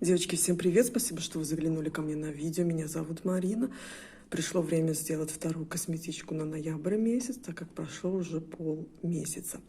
Девочки, всем привет! Спасибо, что вы заглянули ко мне на видео. Меня зовут Марина. Пришло время сделать вторую косметичку на ноябрь месяц, так как прошло уже полмесяца.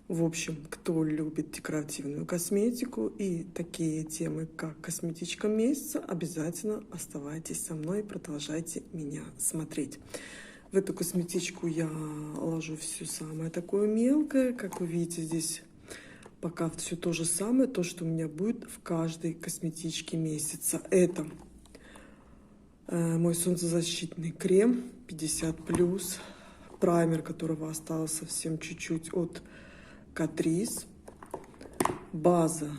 В общем, кто любит декоративную косметику и такие темы, как косметичка месяца, обязательно оставайтесь со мной и продолжайте меня смотреть. В эту косметичку я ложу все самое такое мелкое. Как вы видите, здесь пока все то же самое, то, что у меня будет в каждой косметичке месяца. Это мой солнцезащитный крем 50+, праймер, которого осталось совсем чуть-чуть, от Catrice, база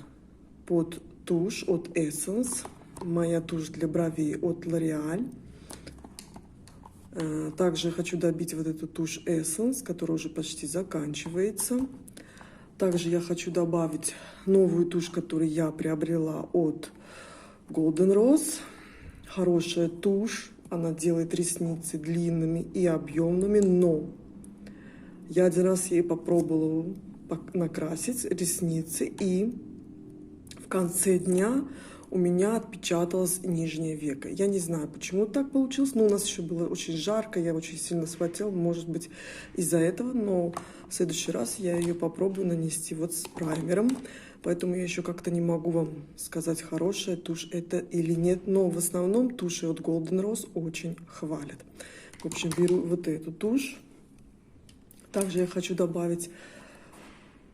под тушь от Essence, моя тушь для бровей от L'Oreal. Также хочу добить вот эту тушь Essence, которая уже почти заканчивается. Также я хочу добавить новую тушь, которую я приобрела от Golden Rose. Хорошая тушь, она делает ресницы длинными и объемными, но я один раз ей попробовала накрасить ресницы, и в конце дня у меня отпечаталось нижнее веко. Я не знаю, почему так получилось, но у нас еще было очень жарко, я очень сильно вспотела, может быть, из-за этого, но в следующий раз я ее попробую нанести вот с праймером, поэтому я еще как-то не могу вам сказать, хорошая тушь это или нет, но в основном туши от Golden Rose очень хвалят. В общем, беру вот эту тушь. Также я хочу добавить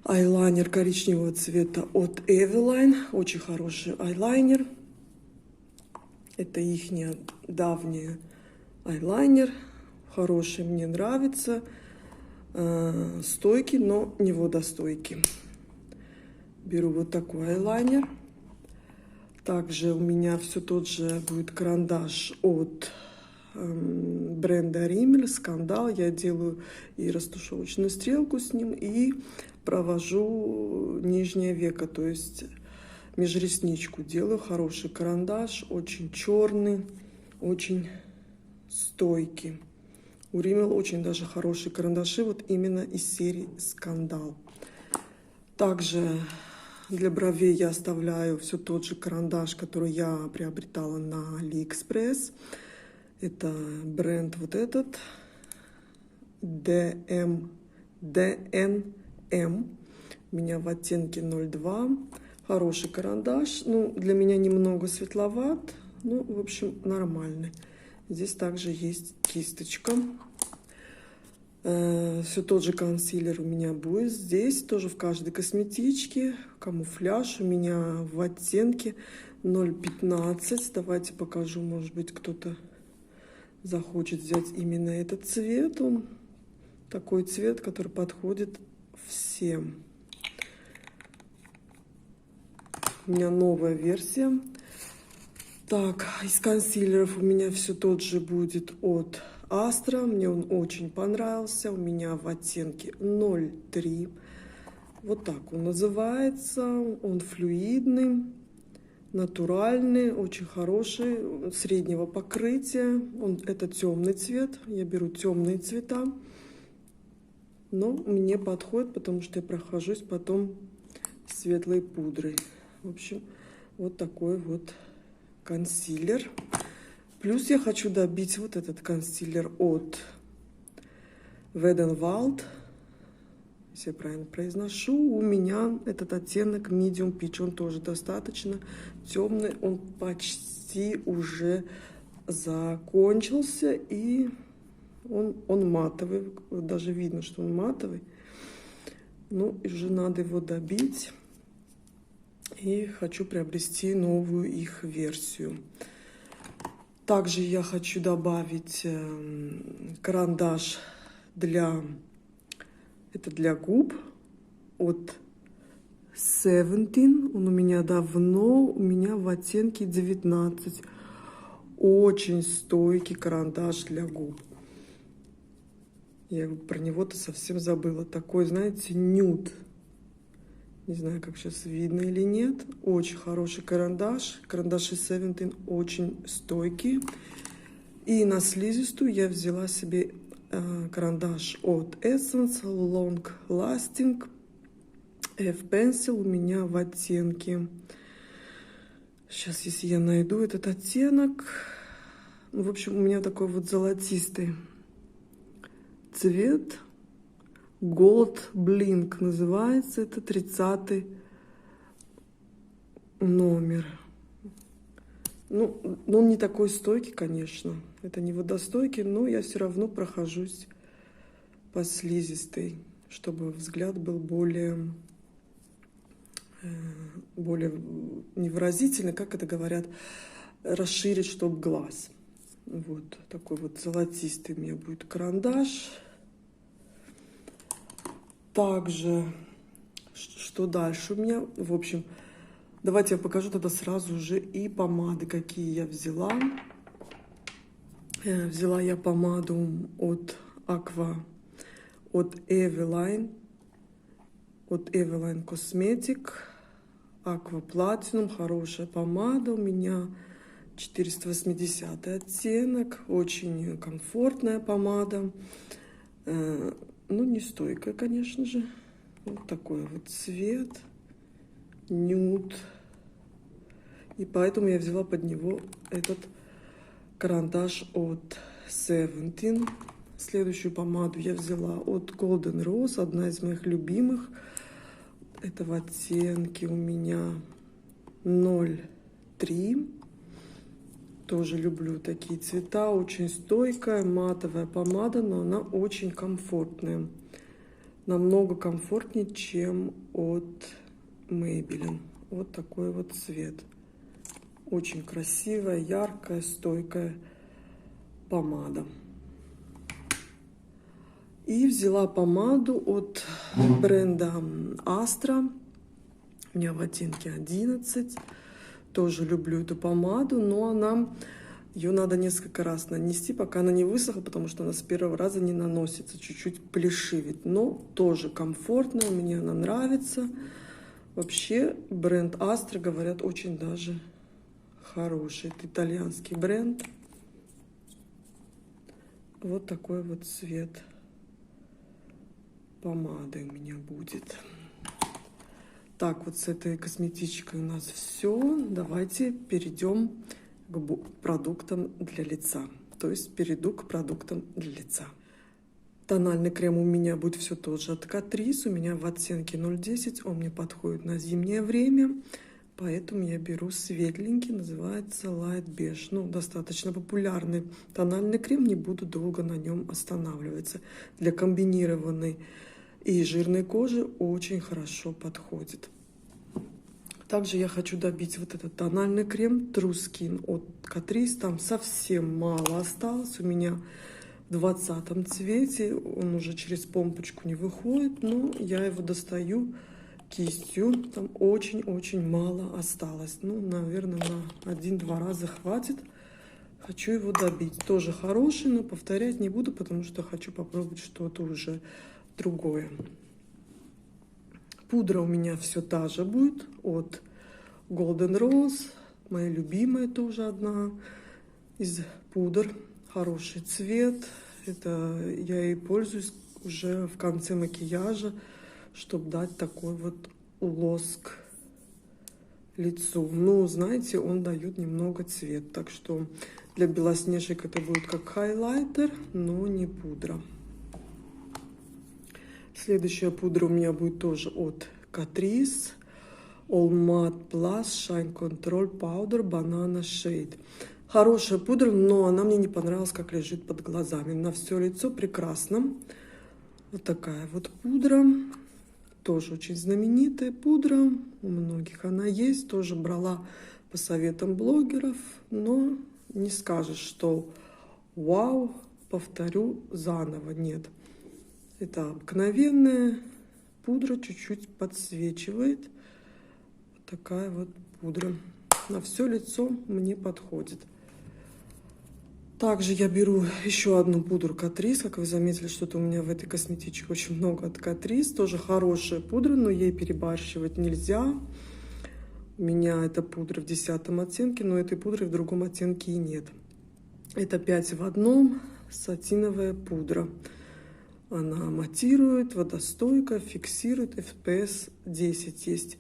айлайнер коричневого цвета от Eveline. Очень хороший айлайнер. Это их давний айлайнер. Хороший, мне нравится. Стойкий, но не водостойкий. Беру вот такой айлайнер. Также у меня все тот же будет карандаш от бренда Rimmel, Скандал. Я делаю и растушевочную стрелку с ним, и провожу нижнее веко, то есть межресничку делаю. Хороший карандаш, очень черный, очень стойкий. У Rimmel очень даже хорошие карандаши, вот именно из серии Скандал. Также для бровей я оставляю все тот же карандаш, который я приобретала на AliExpress. Это бренд вот этот, DNM. У меня в оттенке 02. Хороший карандаш. Ну, для меня немного светловат. Ну, в общем, нормальный. Здесь также есть кисточка. Все тот же консилер у меня будет здесь. Тоже в каждой косметичке. Камуфляж у меня в оттенке 015. Давайте покажу, может быть, кто-то захочет взять именно этот цвет. Он такой цвет, который подходит всем. У меня новая версия. Так, из консилеров у меня все тот же будет от Astra. Мне он очень понравился. У меня в оттенке 03. Вот так он называется. Он флюидный, натуральный, очень хороший, среднего покрытия. Это темный цвет. Я беру темные цвета. Но мне подходит, потому что я прохожусь потом светлой пудрой. В общем, вот такой вот консилер. Плюс я хочу добить вот этот консилер от Wet n Wild. Если я правильно произношу. У меня этот оттенок Medium Peach. Он тоже достаточно темный. Он почти уже закончился. И он матовый. Даже видно, что он матовый. Ну, и уже надо его добить. И хочу приобрести новую их версию. Также я хочу добавить карандаш для губ от Seventeen. Он у меня давно, у меня в оттенке 19. Очень стойкий карандаш для губ. Я про него-то совсем забыла. Такой, знаете, нюд. Не знаю, как сейчас видно или нет. Очень хороший карандаш. Карандаши Seventeen очень стойкие. И на слизистую я взяла себе карандаш от Essence Long Lasting F-Pencil. У меня в оттенке Сейчас, если я найду этот оттенок. Ну, в общем, у меня такой вот золотистый цвет. Gold Blink называется. Это 30-й номер. Ну, он не такой стойкий, конечно. Это не водостойкий, но я все равно прохожусь по слизистой, чтобы взгляд был более невыразительный, как это говорят, расширить, чтобы глаз. Вот такой вот золотистый у меня будет карандаш. Также, что дальше у меня? В общем, давайте я покажу тогда сразу же и помады, какие я взяла. Взяла я помаду от Eveline Cosmetic. Aqua Platinum, хорошая помада у меня, 480 оттенок, очень комфортная помада, ну не стойкая, конечно же, вот такой вот цвет, нюд, и поэтому я взяла под него этот карандаш от Seventeen. Следующую помаду я взяла от Golden Rose, одна из моих любимых. Это в оттенке у меня 03. Тоже люблю такие цвета. Очень стойкая матовая помада, но она очень комфортная. Намного комфортнее, чем от Maybelline. Вот такой вот цвет. Очень красивая, яркая, стойкая помада. И взяла помаду от бренда Astra. У меня в оттенке 11. Тоже люблю эту помаду, но ее надо несколько раз нанести, пока она не высохла, потому что она с первого раза не наносится, чуть-чуть плешивит. Но тоже комфортная, мне она нравится. Вообще бренд Astra, говорят, очень даже хороший. Это итальянский бренд. Вот такой вот цвет помады у меня будет. Так, вот с этой косметичкой у нас все. Давайте перейдем к продуктам для лица. То есть перейду к продуктам для лица. Тональный крем у меня будет все тот же от Catrice. У меня в оттенке 010. Он мне подходит на зимнее время. Поэтому я беру светленький, называется Light Beige. Ну, достаточно популярный тональный крем. Не буду долго на нем останавливаться. Для комбинированной и жирной кожи очень хорошо подходит. Также я хочу добить вот этот тональный крем True Skin от Catrice. Там совсем мало осталось. У меня в 20 цвете. Он уже через помпочку не выходит. Но я его достаю кистью. Там очень-очень мало осталось. Ну, наверное, на 1-2 раза хватит. Хочу его добить. Тоже хороший, но повторять не буду, потому что хочу попробовать что-то уже другое. Пудра у меня все та же будет от Golden Rose. Моя любимая тоже одна из пудр. Хороший цвет. Это я ей пользуюсь уже в конце макияжа, чтобы дать такой вот лоск лицу. Ну, знаете, он дает немного цвет. Так что для белоснежек это будет как хайлайтер, но не пудра. Следующая пудра у меня будет тоже от Catrice. All Matte Plus Shine Control Powder Banana Shade. Хорошая пудра, но она мне не понравилась, как лежит под глазами. На все лицо прекрасно. Вот такая вот пудра. Тоже очень знаменитая пудра. У многих она есть. Тоже брала по советам блогеров. Но не скажешь, что вау, повторю заново. Нет. Это обыкновенная пудра, чуть-чуть подсвечивает. Вот такая вот пудра. На все лицо мне подходит. Также я беру еще одну пудру Catrice. Как вы заметили, что-то у меня в этой косметичке очень много от Catrice. Тоже хорошая пудра, но ей перебарщивать нельзя. У меня эта пудра в 10 оттенке, но этой пудры в другом оттенке и нет. Это 5 в 1 сатиновая пудра. Она матирует, водостойкая, фиксирует, FPS 10 есть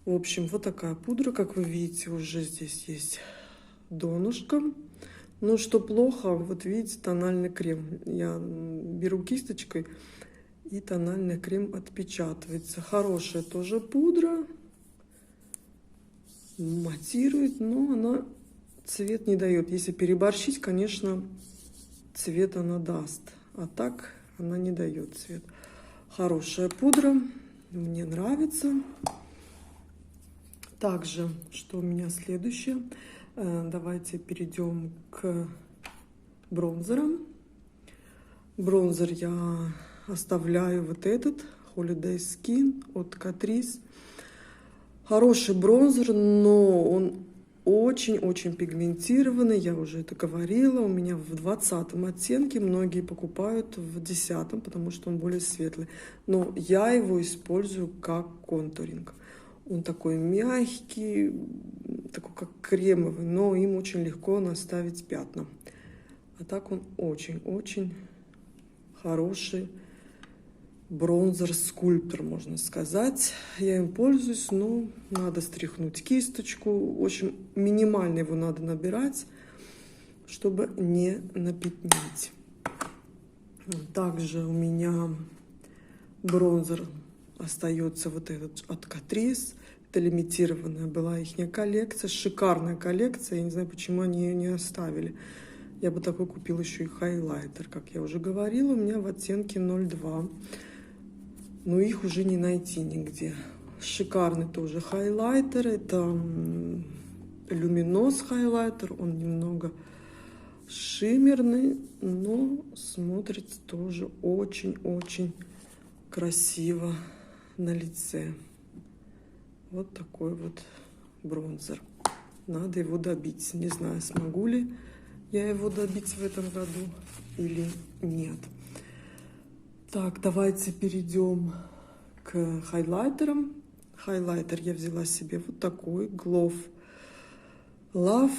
В общем, вот такая пудра, как вы видите, уже здесь есть донышко. Но что плохо, вот видите, тональный крем. Я беру кисточкой, и тональный крем отпечатывается. Хорошая тоже пудра. Матирует, но она цвет не дает. Если переборщить, конечно, цвет она даст. А так она не дает цвет. Хорошая пудра. Мне нравится. Также, что у меня следующее. Давайте перейдем к бронзерам. Бронзер я оставляю вот этот Holiday Skin от Catrice. Хороший бронзер, но он очень-очень пигментированный. Я уже это говорила. У меня в 20-м оттенке. Многие покупают в 10-м, потому что он более светлый. Но я его использую как контуринг. Он такой мягкий, такой как кремовый, но им очень легко наставить пятна. А так он очень-очень хороший бронзер-скульптор, можно сказать. Я им пользуюсь, но надо стряхнуть кисточку. В общем, минимально его надо набирать, чтобы не напятнить. Также у меня бронзер остается вот этот от Catrice. Это лимитированная была их коллекция. Шикарная коллекция. Я не знаю, почему они ее не оставили. Я бы такой купила еще и хайлайтер. Как я уже говорила, у меня в оттенке 02. Но их уже не найти нигде. Шикарный тоже хайлайтер. Это Luminous хайлайтер. Он немного шиммерный, но смотрится тоже очень-очень красиво на лице. Вот такой вот бронзер. Надо его добить. Не знаю, смогу ли я его добить в этом году или нет. Так, давайте перейдем к хайлайтерам. Хайлайтер я взяла себе вот такой. Glow Love.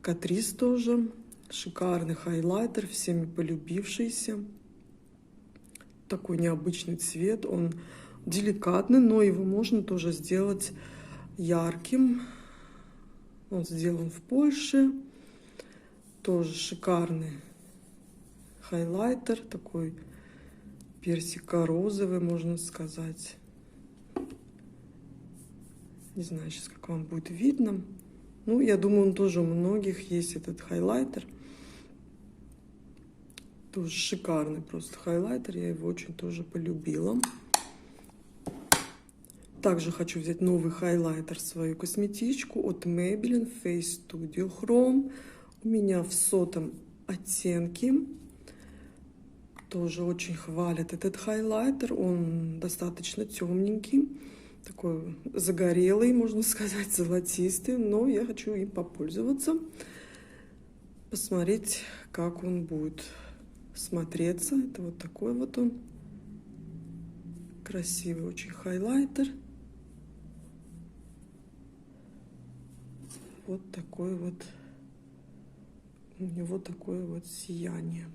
Catrice тоже. Шикарный хайлайтер, всеми полюбившийся. Такой необычный цвет. Он деликатный, но его можно тоже сделать ярким. Он сделан в Польше. Тоже шикарный хайлайтер. Такой персико-розовый, можно сказать. Не знаю сейчас, как вам будет видно. Ну, я думаю, он тоже у многих есть, этот хайлайтер. Тоже шикарный просто хайлайтер. Я его очень тоже полюбила. Также хочу взять новый хайлайтер, свою косметичку от Maybelline Face Studio Chrome. У меня в 100-м оттенке. Тоже очень хвалят этот хайлайтер. Он достаточно темненький. Такой загорелый, можно сказать, золотистый. Но я хочу им попользоваться. Посмотреть, как он будет смотреться. Это вот такой вот он. Красивый очень хайлайтер. Вот такой вот. У него такое вот сияние.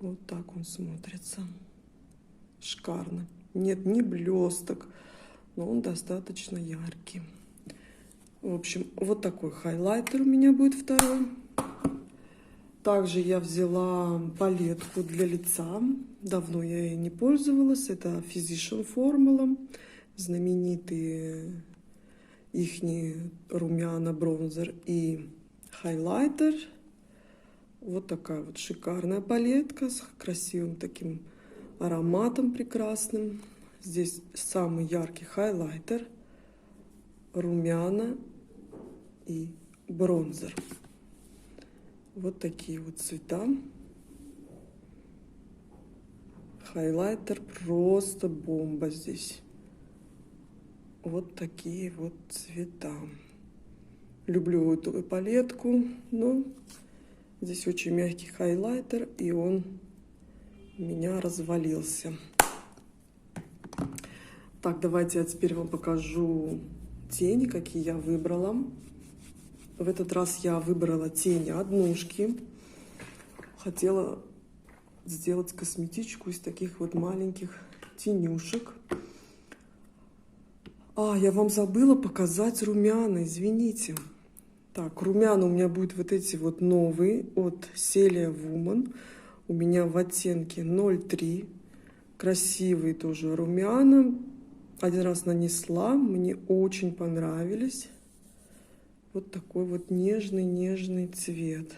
Вот так он смотрится. Шикарно. Нет ни блесток, но он достаточно яркий. В общем, вот такой хайлайтер у меня будет второй. Также я взяла палетку для лица. Давно я ей не пользовалась. Это Physician Formula. Знаменитые ихние румяна, бронзер и хайлайтер. Вот такая вот шикарная палетка с красивым таким ароматом прекрасным. Здесь самый яркий хайлайтер, румяна и бронзер. Вот такие вот цвета. Хайлайтер просто бомба здесь. Вот такие вот цвета. Люблю эту палетку, но здесь очень мягкий хайлайтер, и он у меня развалился. Так, давайте я теперь вам покажу тени, какие я выбрала. В этот раз я выбрала тени однушки. Хотела сделать косметичку из таких вот маленьких тенюшек. Я вам забыла показать румяна, извините. Так, румяна у меня будут вот эти вот новые от Celia Woman. У меня в оттенке 03. Красивые тоже румяна. Один раз нанесла, мне очень понравились. Вот такой вот нежный цвет.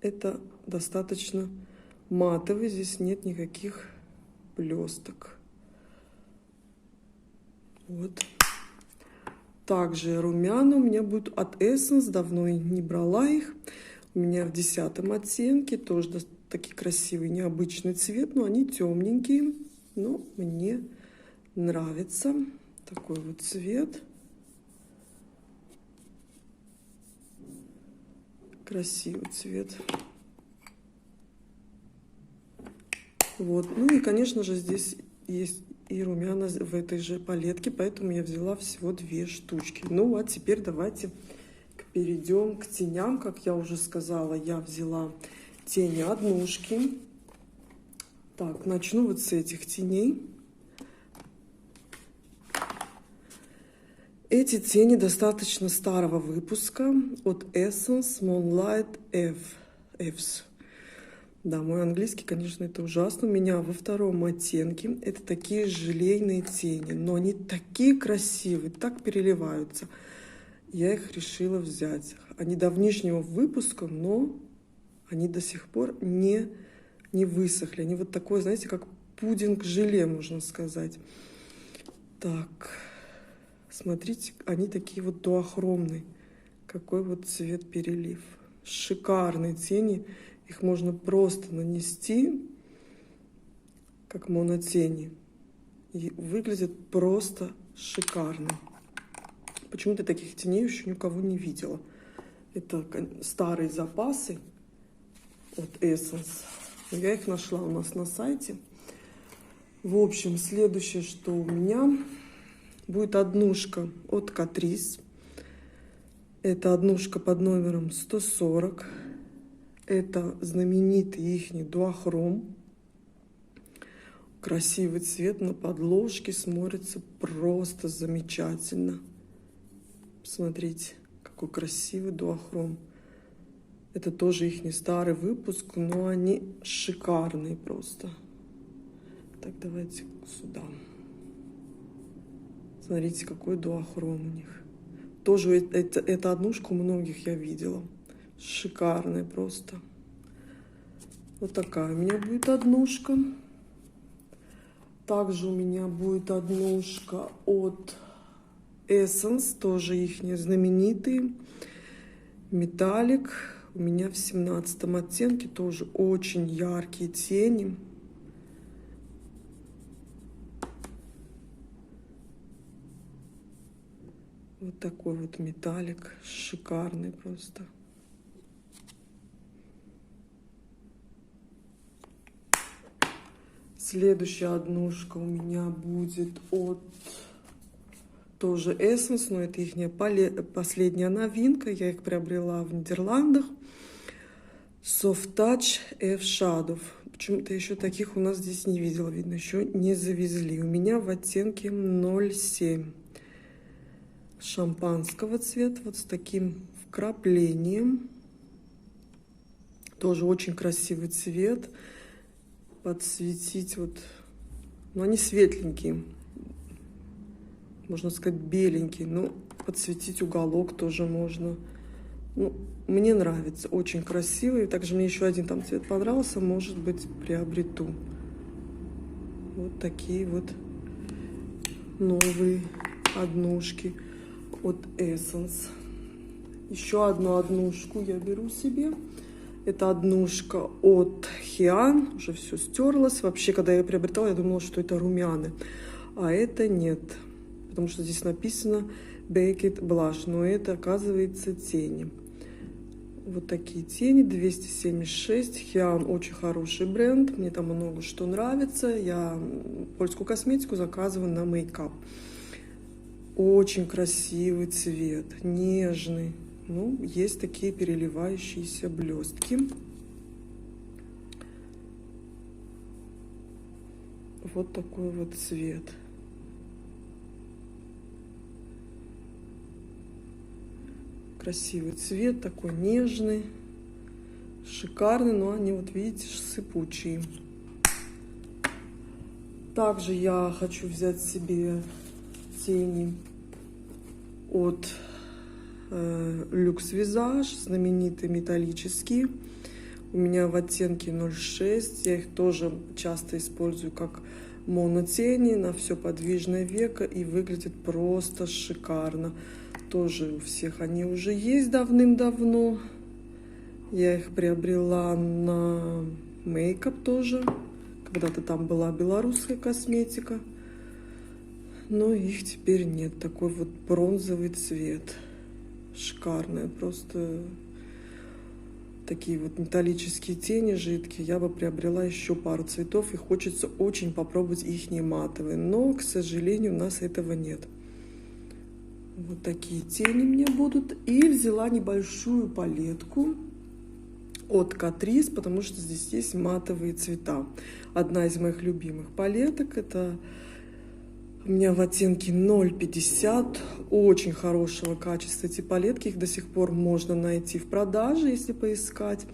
Это достаточно матовый, здесь нет никаких блесток. Вот. Также румяна у меня будут от Essence, давно не брала их. У меня в 10-м оттенке, тоже такие красивый, необычный цвет, но они темненькие, но мне нравится такой вот цвет. Красивый цвет. Вот. Ну и, конечно же, здесь есть и румяна в этой же палетке, поэтому я взяла всего 2 штучки. Ну а теперь давайте перейдем к теням. Как я уже сказала, я взяла тени однушки. Так, начну вот с этих теней. Эти тени достаточно старого выпуска от Essence Moonlight F's. Да, мой английский, конечно, это ужасно. У меня во 2-м оттенке это такие желейные тени, но они такие красивые, так переливаются. Я их решила взять. Они давнишнего выпуска, но они до сих пор не высохли. Они вот такой, знаете, как пудинг-желе, можно сказать. Так, смотрите, они такие вот дуохромные. Какой вот цвет перелив. Шикарные тени. Их можно просто нанести, как монотени. И выглядят просто шикарно. Почему-то таких теней еще ни у кого не видела. Это старые запасы от Essence. Я их нашла у нас на сайте. В общем, следующее, что у меня будет однушка от Catrice. Это однушка под номером 140. Это знаменитый ихний дуохром. Красивый цвет на подложке, смотрится просто замечательно. Посмотрите, какой красивый дуохром. Это тоже ихний старый выпуск, но они шикарные просто. Так, давайте сюда. Смотрите, какой дуохром у них. Тоже эта однушка у многих я видела. Шикарная просто. Вот такая у меня будет однушка. Также у меня будет однушка от Essence, тоже их знаменитые. Металлик. У меня в 17-м оттенке тоже очень яркие тени. Вот такой вот металлик. Шикарный просто. Следующая однушка у меня будет от тоже Essence, но это их последняя новинка. Я их приобрела в Нидерландах. Soft Touch F-Shadow. Почему-то еще таких у нас здесь не видела. Видно, еще не завезли. У меня в оттенке 07. Шампанского цвета. Вот с таким вкраплением. Тоже очень красивый цвет. Подсветить вот, ну они светленькие, можно сказать беленькие, но подсветить уголок тоже можно. Ну, мне нравится, очень красивый. Также мне еще один там цвет понравился, может быть, приобрету. Вот такие вот новые однушки от Essence. Еще одну однушку я беру себе. Это однушка от Хиан. Уже все стерлось. Вообще, когда я ее приобретала, я думала, что это румяны. А это нет. Потому что здесь написано Baked Blush. Но это, оказывается, тени. Вот такие тени. 276. Хиан очень хороший бренд. Мне там много что нравится. Я польскую косметику заказываю на мейкап. Очень красивый цвет. Нежный. Ну, есть такие переливающиеся блестки. Вот такой вот цвет. Красивый цвет, такой нежный, шикарный, но они, вот видите, сыпучие. Также я хочу взять себе тени от Luxe Visage, знаменитые металлические. У меня в оттенке 06. Я их тоже часто использую как монотени на все подвижное веко, и выглядит просто шикарно. Тоже у всех они уже есть давным-давно. Я их приобрела на мейкап тоже. Когда-то там была белорусская косметика. Но их теперь нет. Такой вот бронзовый цвет. Шикарная. Просто такие вот металлические тени жидкие. Я бы приобрела еще пару цветов. И хочется очень попробовать их матовые. Но, к сожалению, у нас этого нет. Вот такие тени мне будут. И взяла небольшую палетку от Catrice, потому что здесь есть матовые цвета. Одна из моих любимых палеток. Это у меня в оттенке 0,50. Очень хорошего качества эти палетки. Их до сих пор можно найти в продаже, если поискать.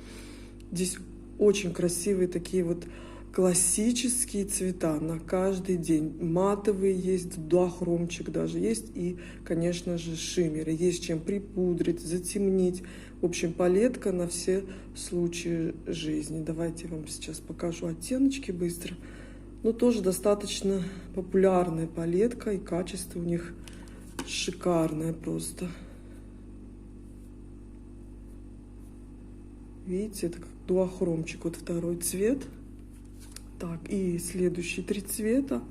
Здесь очень красивые такие вот классические цвета на каждый день. Матовые есть, дуохромчик даже есть. И, конечно же, шиммеры. Есть чем припудрить, затемнить. В общем, палетка на все случаи жизни. Давайте я вам сейчас покажу оттеночки быстро. Но тоже достаточно популярная палетка. И качество у них шикарное просто. Видите, это как дуохромчик. Вот второй цвет. Так, и следующие 3 цвета.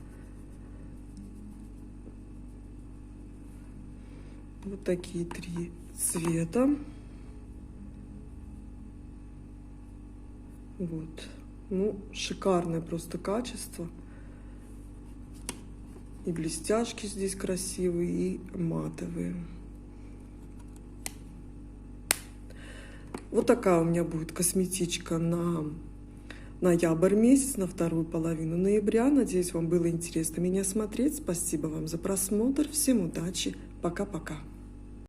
Вот такие 3 цвета. Вот. Ну, шикарное просто качество. И блестяшки здесь красивые, и матовые. Вот такая у меня будет косметичка на ноябрь месяц, на вторую половину ноября. Надеюсь, вам было интересно меня смотреть. Спасибо вам за просмотр. Всем удачи. Пока-пока.